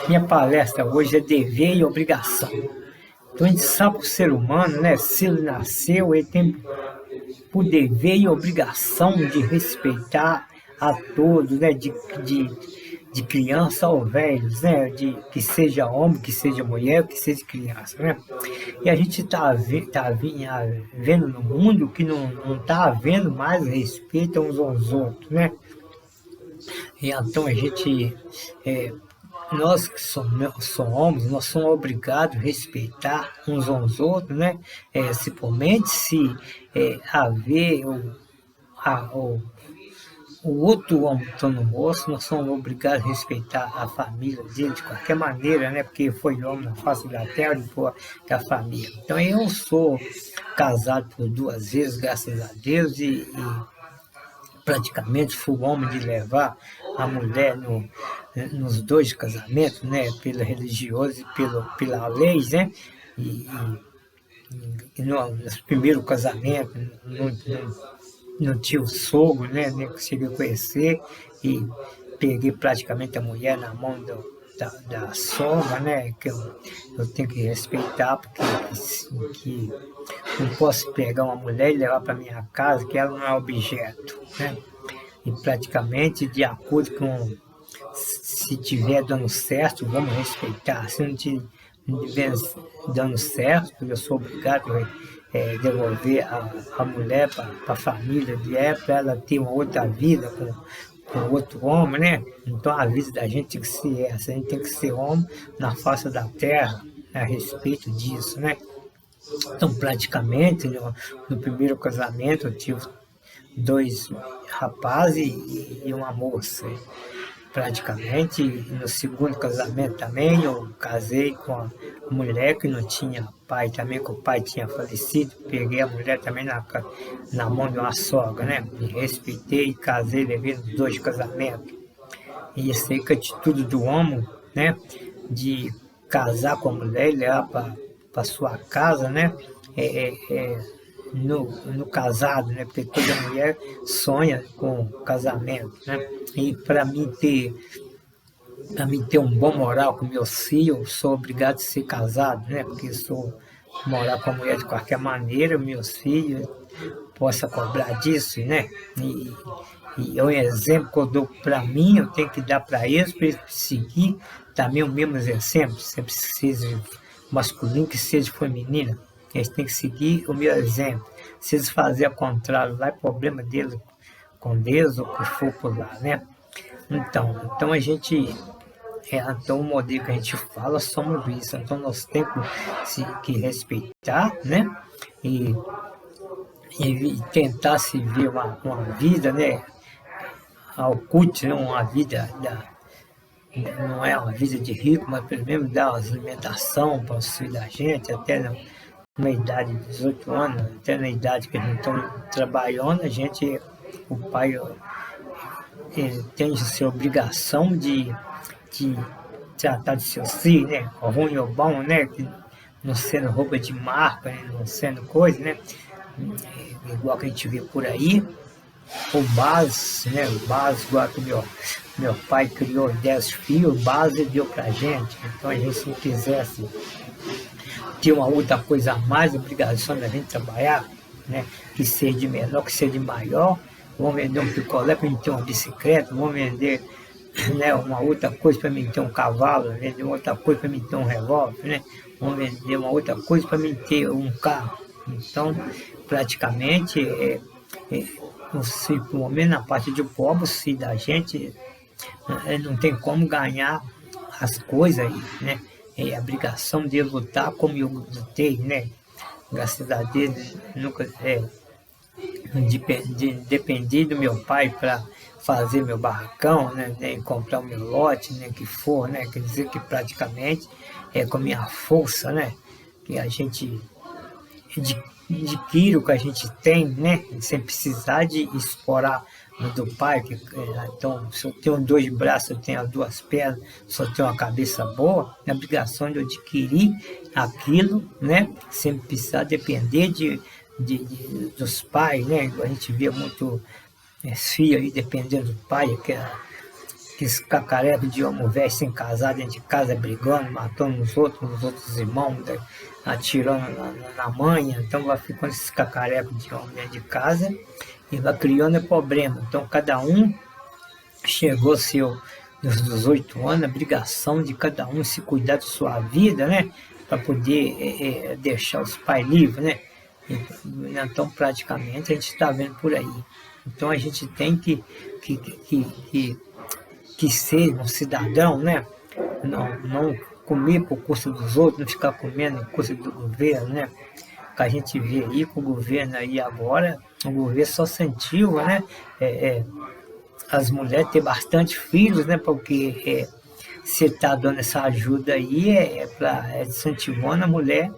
Minha palestra hoje é dever e obrigação. Então a gente sabe que o ser humano, né, se ele nasceu, ele tem por dever e obrigação de respeitar a todos, né, de criança ou velhos, né, de que seja homem, que seja mulher, que seja criança, né. E a gente vendo no mundo que não está havendo mais respeito uns aos outros, né. E então a gente, nós que somos, nós somos obrigados a respeitar uns aos outros, né? Principalmente se haver o outro homem que está no moço, nós somos obrigados a respeitar a família dele de qualquer maneira, né? Porque foi homem na face da terra depois da família. Então eu sou casado por 2 vezes, graças a Deus, e praticamente fui o homem de levar a mulher nos 2 casamentos, né, pela religiosa e pela lei, né, e no primeiro casamento não tive o sogro, né, nem consegui conhecer, e peguei praticamente a mulher na mão da sogra, né, que eu tenho que respeitar, porque que não posso pegar uma mulher e levar para minha casa, que ela não é objeto, né? E praticamente, de acordo com, se tiver dando certo, vamos respeitar. Se não estiver dando certo, eu sou obrigado a devolver a mulher para a família dela, para ela ter uma outra vida com outro homem, né? Então a vida da gente tem que ser essa, a gente tem que ser homem na face da terra, a respeito disso, né? Então, praticamente, no primeiro casamento, eu tive 2 rapazes e uma moça. Praticamente, no segundo casamento também, eu casei com a mulher que não tinha pai também, que o pai tinha falecido. Peguei a mulher também na mão de uma sogra, né? Me respeitei, casei, levei nos 2 casamentos. E isso aí que a atitude do homem, né? De casar com a mulher e levar para sua casa, né? No casado, né? Porque toda mulher sonha com o casamento, né? E para mim ter um bom moral com meus filhos, eu sou obrigado a ser casado, né? Porque sou morar com a mulher de qualquer maneira, meus filhos possa cobrar disso, né? E é um exemplo que eu dou para mim, eu tenho que dar para eles seguir também o mesmo exemplo, se precisa masculino que seja feminino. Eles têm que seguir o meu exemplo. Se eles fazerem ao contrário, lá é problema deles com Deus ou o que for por lá, né? Então a gente, então o modelo que a gente fala somos isso. Então nós temos que respeitar, né? E tentar se ver uma vida, né? Ao culto, né? Uma vida não é uma vida de rico, mas pelo menos dar uma alimentação para os filhos da gente, até na idade de 18 anos, até na idade que a gente está trabalhando, o pai tem sua obrigação de tratar de seus filhos, né? O ruim ou bom, né? Não sendo roupa de marca, né? Não sendo coisa, né? Igual que a gente vê por aí. O base, né? O base, igual que meu pai criou 10 filhos, o base ele deu pra gente. Então a gente, se não quisesse ter uma outra coisa a mais, obrigação da gente trabalhar, né? Que seja de menor, que seja de maior. Vamos vender um picolé para mim ter uma bicicleta, vamos vender, né, uma outra coisa para mim ter um cavalo, vender uma outra coisa para mim ter um revólver, né? Vamos vender uma outra coisa para mim ter um carro. Então, praticamente, pelo menos na parte de pobre, se da gente não tem como ganhar as coisas aí, né? É a obrigação de lutar como eu lutei, né? Graças a Deus, nunca dependi do meu pai para fazer meu barracão, né? Nem comprar o meu lote, nem que for, né? Quer dizer que praticamente é com a minha força, né? Que a gente adquire o que a gente tem, né? Sem precisar de explorar do pai. Então, se eu tenho 2 braços, eu tenho as 2 pernas, só tenho uma cabeça boa, é a obrigação de eu adquirir aquilo, né? Sem precisar depender dos pais, né? A gente vê muito filho aí dependendo do pai, que aqueles cacarecos de homem velho sem casar dentro de casa, brigando, matando os outros irmãos, né? Atirando na mãe. Então vai ficando esses cacarecos de homem dentro de casa e vai criando problema. Então cada um chegou nos 18 anos, a obrigação de cada um se cuidar de sua vida, né? Para poder deixar os pais livres, né? Então, praticamente, a gente está vendo por aí. Então, a gente tem que ser um cidadão, né? Não comer por custo dos outros, não ficar comendo por custo do governo, né? Que a gente vê aí com o governo aí agora, o governo só incentiva, né? As mulheres ter bastante filhos, né? Porque você está dando essa ajuda aí, incentivando a mulher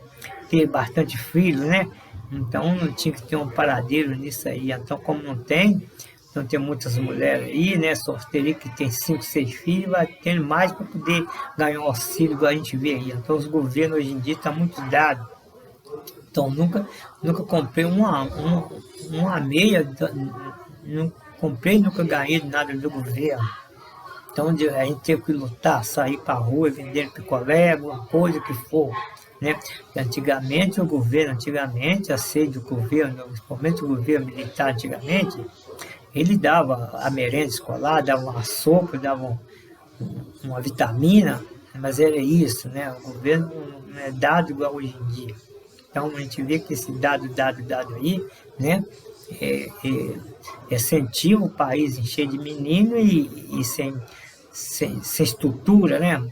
ter bastante filhos, né? Então não tinha que ter um paradeiro nisso aí. Então, como não tem muitas mulheres aí, né? Solteiras que tem 5, 6 filhos, vai tendo mais para poder ganhar um auxílio, igual a gente vê aí. Então os governos hoje em dia estão muito dados. Então nunca comprei uma meia, não comprei, nunca ganhei nada do governo. Então a gente teve que lutar, sair para a rua, vender picolé, alguma coisa que for, né? Antigamente, a sede do governo, principalmente o governo militar antigamente, ele dava a merenda escolar, dava uma sopa, dava uma vitamina, mas era isso, né? O governo não é dado igual hoje em dia. Então a gente vê que esse dado aí, né? Incentiva o país encher de menino e sem estrutura, né?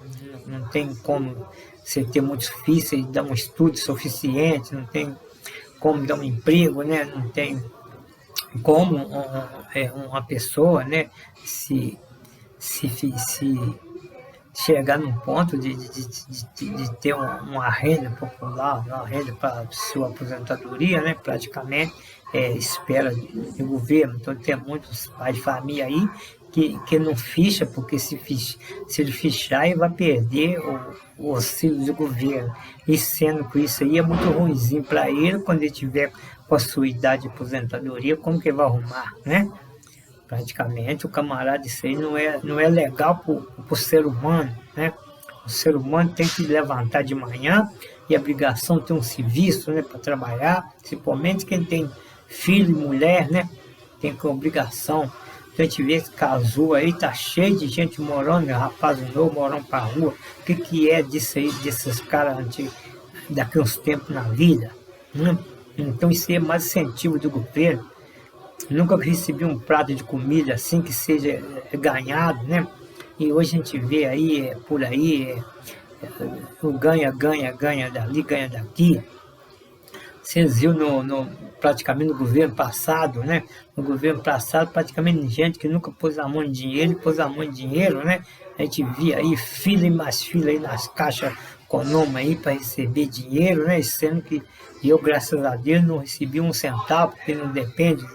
Não tem como você ter muitos filhos e dar um estudo suficiente, não tem como dar um emprego, né? Não tem como uma pessoa, né? Se chegar num ponto de ter uma renda popular, uma renda para sua aposentadoria, né? Praticamente espera do governo. Então tem muitos pais de família aí que não ficha, porque se ele fichar, ele vai perder o auxílio do governo. E sendo que isso aí é muito ruimzinho para ele, quando ele tiver com a sua idade de aposentadoria, como que ele vai arrumar, né? Praticamente o camarada, isso aí não é legal para o ser humano, né? O ser humano tem que levantar de manhã e a obrigação de ter um serviço, né, para trabalhar, principalmente quem tem filho e mulher, né? Tem que obrigação. A gente vê que casou aí, tá cheio de gente morando, rapaz novo morando para a rua. O que é disso aí, desses caras daqui a uns tempos na vida, né? Então isso aí é mais incentivo do governo. Nunca recebi um prato de comida assim que seja ganhado, né? E hoje a gente vê aí, por aí, o ganha dali, ganha daqui. Vocês viram praticamente no governo passado, né? No governo passado, praticamente gente que nunca pôs a mão em dinheiro, né? A gente via aí fila e mais fila aí nas caixas econômicas aí para receber dinheiro, né? Sendo que eu, graças a Deus, não recebi um centavo, porque não depende,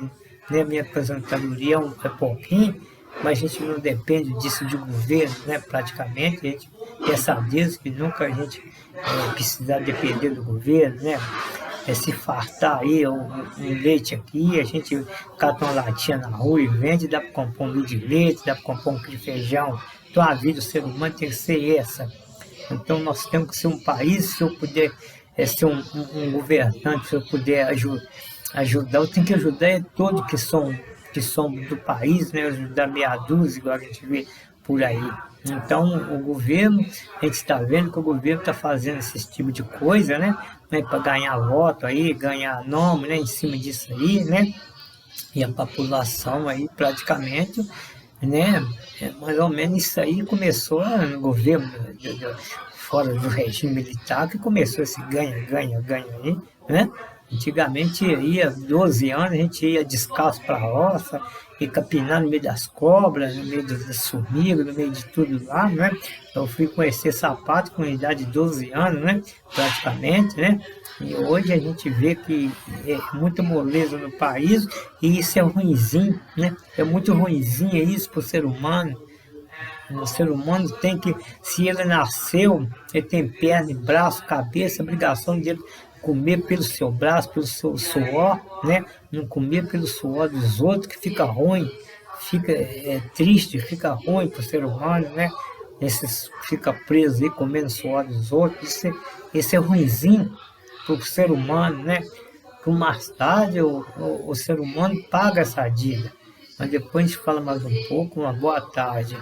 né? Minha aposentadoria é pouquinho, mas a gente não depende disso de governo, né? Praticamente, a gente peça a Deus que nunca a gente precisar depender do governo, né? Se fartar aí um leite aqui, a gente cata uma latinha na rua e vende, dá para comprar um litro de leite, dá para comprar um quilo de feijão. Então a vida do ser humano tem que ser essa. Então nós temos que ser um país, se eu puder ser um governante, se eu puder ajudar, eu tenho que ajudar todos que são do país, né? Ajudar meia dúzia, igual a gente vê por aí. Então, o governo, a gente está vendo que o governo está fazendo esse tipo de coisa, né? Para ganhar voto aí, ganhar nome, né? Em cima disso aí, né? E a população aí, praticamente, né? Mais ou menos isso aí começou no governo, fora do regime militar, que começou esse ganha aí, né? Antigamente ia 12 anos, a gente ia descalço para a roça, ia capinar no meio das cobras, no meio das formigas, no meio de tudo lá, né? Eu fui conhecer sapato com idade de 12 anos, né? Praticamente, né? E hoje a gente vê que é muita moleza no país e isso é ruinzinho, né? É muito ruinzinho isso para o ser humano. O ser humano tem que, se ele nasceu, ele tem perna, braço, cabeça, a obrigação dele comer pelo seu braço, pelo seu suor, né? Não comer pelo suor dos outros, que fica ruim, fica triste, fica ruim para o ser humano, né? Esses fica preso aí comendo suor dos outros, isso é ruinzinho para o ser humano, né? Que mais tarde o ser humano paga essa dívida. Mas depois a gente fala mais um pouco. Uma boa tarde.